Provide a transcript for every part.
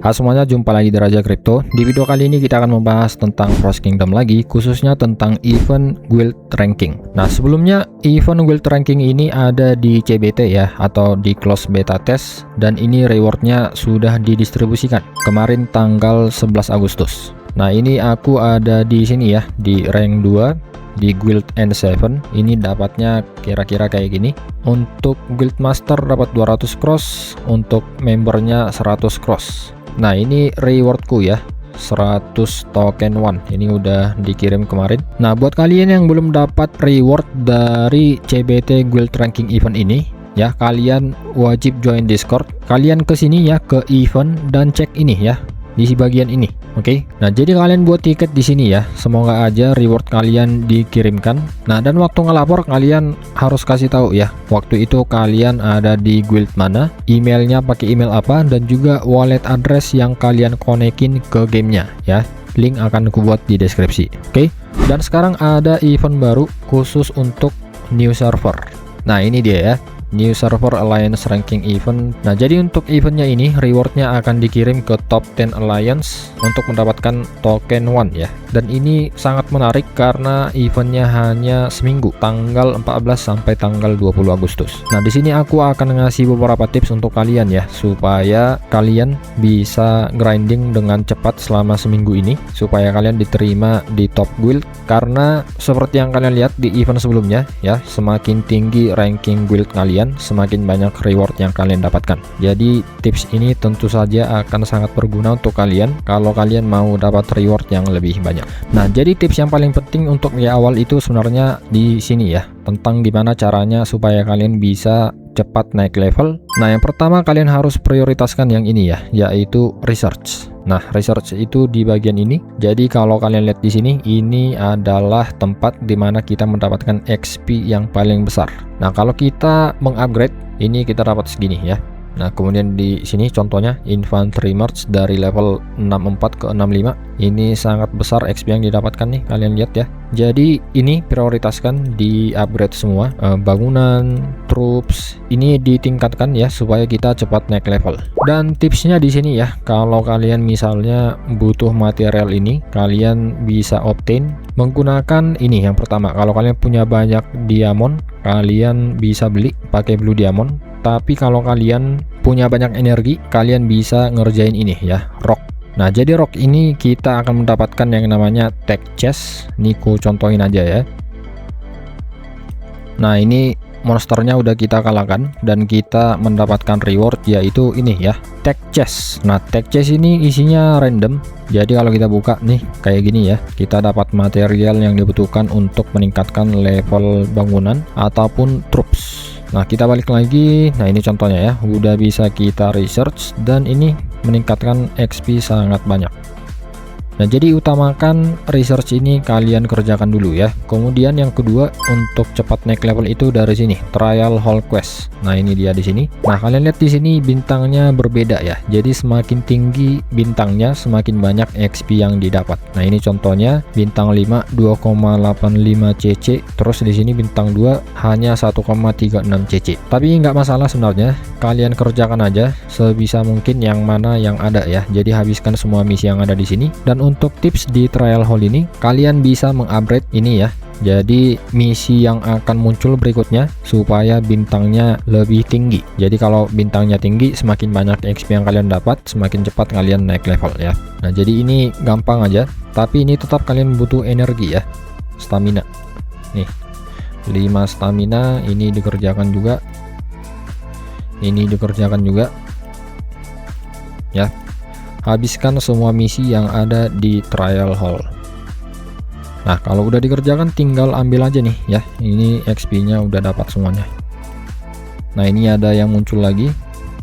Halo semuanya, jumpa lagi di Raja Crypto. Di video kali ini kita akan membahas tentang Frost Kingdom lagi, khususnya tentang event guild ranking. Nah, sebelumnya event guild ranking ini ada di CBT ya, atau di close beta test, dan ini rewardnya sudah didistribusikan kemarin tanggal 11 Agustus. Nah, ini aku ada di sini ya, di rank 2 di guild N7. Ini dapatnya kira-kira kayak gini. Untuk guild master dapat 200 cross, untuk membernya 100 cross. Nah, ini rewardku ya, 100 token one. Ini udah dikirim kemarin. Nah, buat kalian yang belum dapat reward dari CBT guild ranking event ini ya, kalian wajib join Discord. Kalian ke sini ya, ke event, dan cek ini ya, di bagian ini. Oke. Nah, jadi kalian buat tiket di sini ya. Semoga aja reward kalian dikirimkan. Nah, dan waktu ngelapor kalian harus kasih tahu ya, waktu itu kalian ada di guild mana, emailnya pakai email apa, dan juga wallet address yang kalian konekin ke gamenya ya. Link akan aku buat di deskripsi. Oke. Dan sekarang ada event baru khusus untuk new server. Nah, ini dia ya, New Server Alliance Ranking Event. Nah, jadi untuk eventnya ini rewardnya akan dikirim ke top 10 Alliance untuk mendapatkan token one ya. Dan ini sangat menarik karena eventnya hanya seminggu, tanggal 14 sampai tanggal 20 Agustus. Nah, di sini aku akan ngasih beberapa tips untuk kalian ya, supaya kalian bisa grinding dengan cepat selama seminggu ini, supaya kalian diterima di top guild. Karena seperti yang kalian lihat di event sebelumnya ya, semakin tinggi ranking guild kalian, semakin banyak reward yang kalian dapatkan. Jadi tips ini tentu saja akan sangat berguna untuk kalian kalau kalian mau dapat reward yang lebih banyak. Nah, jadi tips yang paling penting untuk di awal itu sebenarnya di sini ya, tentang gimana caranya supaya kalian bisa cepat naik level. Nah, yang pertama kalian harus prioritaskan yang ini ya, yaitu research. Nah, research itu di bagian ini. Jadi kalau kalian lihat di sini, ini adalah tempat dimana kita mendapatkan XP yang paling besar. Nah, kalau kita mengupgrade, ini kita dapat segini ya. Nah, kemudian di sini contohnya infantry march dari level 64 ke 65. Ini sangat besar XP yang didapatkan nih, kalian lihat ya. Jadi ini prioritaskan di upgrade semua, bangunan, troops ini ditingkatkan ya, supaya kita cepat naik level. Dan tipsnya di sini ya, kalau kalian misalnya butuh material ini, kalian bisa obtain menggunakan ini. Yang pertama, kalau kalian punya banyak diamond, kalian bisa beli pakai blue diamond. Tapi kalau kalian punya banyak energi, kalian bisa ngerjain ini ya, rock. Nah, jadi rock ini kita akan mendapatkan yang namanya tech chest. Ini ku contohin aja ya. Nah, ini monsternya udah kita kalahkan dan kita mendapatkan reward yaitu ini ya, tech chest. Nah, tech chest ini isinya random. Jadi kalau kita buka nih kayak gini ya, kita dapat material yang dibutuhkan untuk meningkatkan level bangunan ataupun troops. Nah, kita balik lagi. Nah, ini contohnya ya, udah bisa kita research dan ini meningkatkan XP sangat banyak. Nah, jadi utamakan research ini kalian kerjakan dulu ya. Kemudian yang kedua, untuk cepat naik level itu dari sini, trial hall quest. Nah, ini dia di sini. Nah, kalian lihat di sini bintangnya berbeda ya. Jadi semakin tinggi bintangnya, semakin banyak XP yang didapat. Nah, ini contohnya bintang 5 2,85 CC, terus di sini bintang 2 hanya 1,36 CC. Tapi nggak masalah sebenarnya. Kalian kerjakan aja sebisa mungkin yang mana yang ada ya. Jadi habiskan semua misi yang ada di sini. Dan untuk tips di trial hall ini, kalian bisa mengupgrade ini ya. Jadi misi yang akan muncul berikutnya supaya bintangnya lebih tinggi. Jadi kalau bintangnya tinggi, semakin banyak XP yang kalian dapat, semakin cepat kalian naik level ya. Nah, jadi ini gampang aja, tapi ini tetap kalian butuh energi ya, stamina. Nih, 5 stamina, ini dikerjakan juga. Ini dikerjakan juga. Ya. Habiskan semua misi yang ada di trial hall. Nah, kalau udah dikerjakan tinggal ambil aja nih ya. Ini XP-nya udah dapat semuanya. Nah, ini ada yang muncul lagi,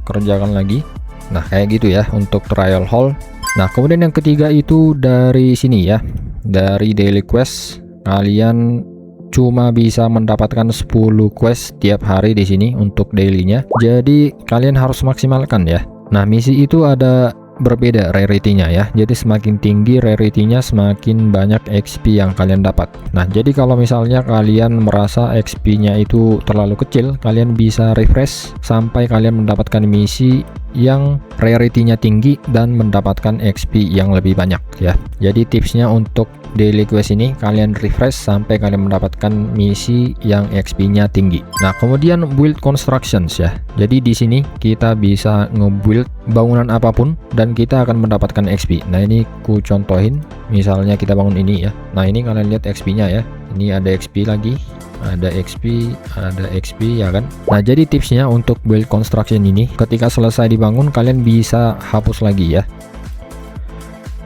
kerjakan lagi. Nah, kayak gitu ya untuk trial hall. Nah, kemudian yang ketiga itu dari sini ya, dari daily quest. Kalian cuma bisa mendapatkan 10 quest tiap hari di sini untuk dailynya. Jadi kalian harus maksimalkan ya. Nah, misi itu ada berbeda rarity-nya ya. Jadi semakin tinggi rarity-nya, semakin banyak XP yang kalian dapat. Nah, jadi kalau misalnya kalian merasa XP-nya itu terlalu kecil, kalian bisa refresh sampai kalian mendapatkan misi yang rarity-nya tinggi dan mendapatkan XP yang lebih banyak ya. Jadi tipsnya untuk daily quest ini, kalian refresh sampai kalian mendapatkan misi yang XP-nya tinggi. Nah, kemudian build constructions ya. Jadi di sini kita bisa nge-build bangunan apapun dan kita akan mendapatkan XP. Nah, ini ku contohin, misalnya kita bangun ini ya. Nah, ini kalian lihat XP-nya ya. Ini ada XP lagi, ada XP ya kan. Nah, jadi tipsnya untuk build construction ini, ketika selesai dibangun kalian bisa hapus lagi ya.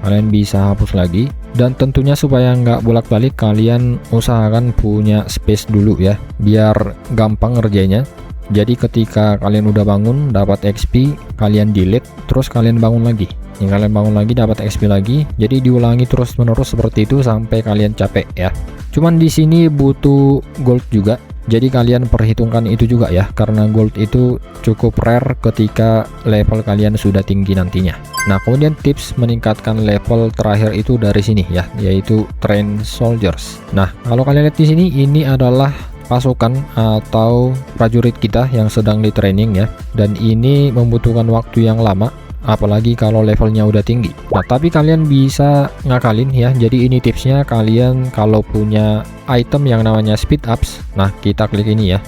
Kalian bisa hapus lagi, dan tentunya supaya nggak bolak-balik kalian usahakan punya space dulu ya, biar gampang ngerjainnya. Jadi ketika kalian udah bangun dapat XP, kalian delete, terus kalian bangun lagi. Ini kalian bangun lagi dapat XP lagi. Jadi diulangi terus menerus seperti itu sampai kalian capek ya. Cuman di sini butuh gold juga. Jadi kalian perhitungkan itu juga ya, karena gold itu cukup rare ketika level kalian sudah tinggi nantinya. Nah, kemudian tips meningkatkan level terakhir itu dari sini ya, yaitu train soldiers. Nah, kalau kalian lihat di sini, ini adalah pasukan atau prajurit kita yang sedang di training ya, dan ini membutuhkan waktu yang lama, apalagi kalau levelnya udah tinggi. Nah, tapi kalian bisa ngakalin ya. Jadi ini tipsnya, kalian kalau punya item yang namanya speed ups, nah kita klik ini ya,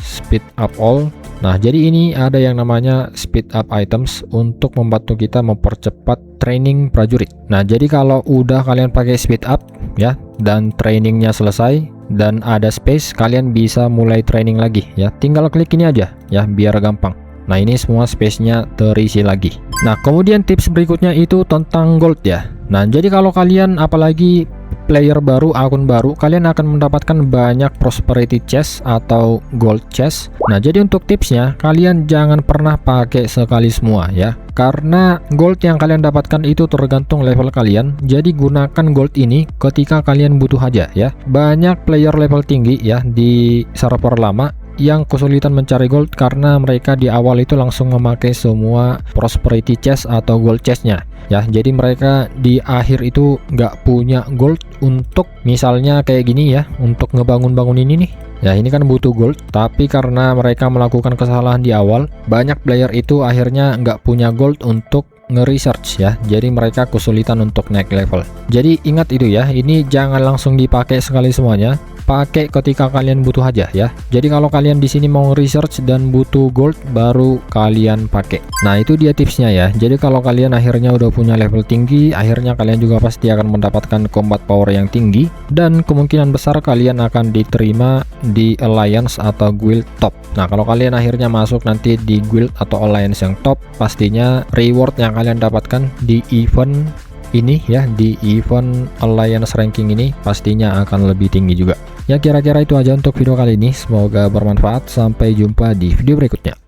speed up all. Nah, jadi ini ada yang namanya speed up items untuk membantu kita mempercepat training prajurit. Nah, jadi kalau udah kalian pakai speed up ya, dan trainingnya selesai dan ada space, kalian bisa mulai training lagi ya. Tinggal klik ini aja ya, biar gampang. Nah, ini semua space-nya terisi lagi. Nah, kemudian tips berikutnya itu tentang gold ya. Nah, jadi kalau kalian apalagi player baru, akun baru, kalian akan mendapatkan banyak prosperity chest atau gold chest. Nah, jadi untuk tipsnya, kalian jangan pernah pakai sekali semua ya, karena gold yang kalian dapatkan itu tergantung level kalian. Jadi gunakan gold ini ketika kalian butuh aja ya. Banyak player level tinggi ya di server lama yang kesulitan mencari gold karena mereka di awal itu langsung memakai semua prosperity chest atau gold chestnya ya. Jadi mereka di akhir itu nggak punya gold untuk misalnya kayak gini ya, untuk ngebangun-bangun ini nih ya. Ini kan butuh gold, tapi karena mereka melakukan kesalahan di awal, banyak player itu akhirnya nggak punya gold untuk nge-research ya. Jadi mereka kesulitan untuk naik level. Jadi ingat itu ya, ini jangan langsung dipakai sekali semuanya, pakai ketika kalian butuh aja ya. Jadi kalau kalian di sini mau research dan butuh gold, baru kalian pakai. Nah, itu dia tipsnya ya. Jadi kalau kalian akhirnya udah punya level tinggi, akhirnya kalian juga pasti akan mendapatkan combat power yang tinggi, dan kemungkinan besar kalian akan diterima di alliance atau guild top. Nah, kalau kalian akhirnya masuk nanti di guild atau alliance yang top, pastinya reward yang kalian dapatkan di event ini ya, di event alliance ranking ini pastinya akan lebih tinggi juga. Ya, kira-kira itu aja untuk video kali ini. Semoga bermanfaat. Sampai jumpa di video berikutnya.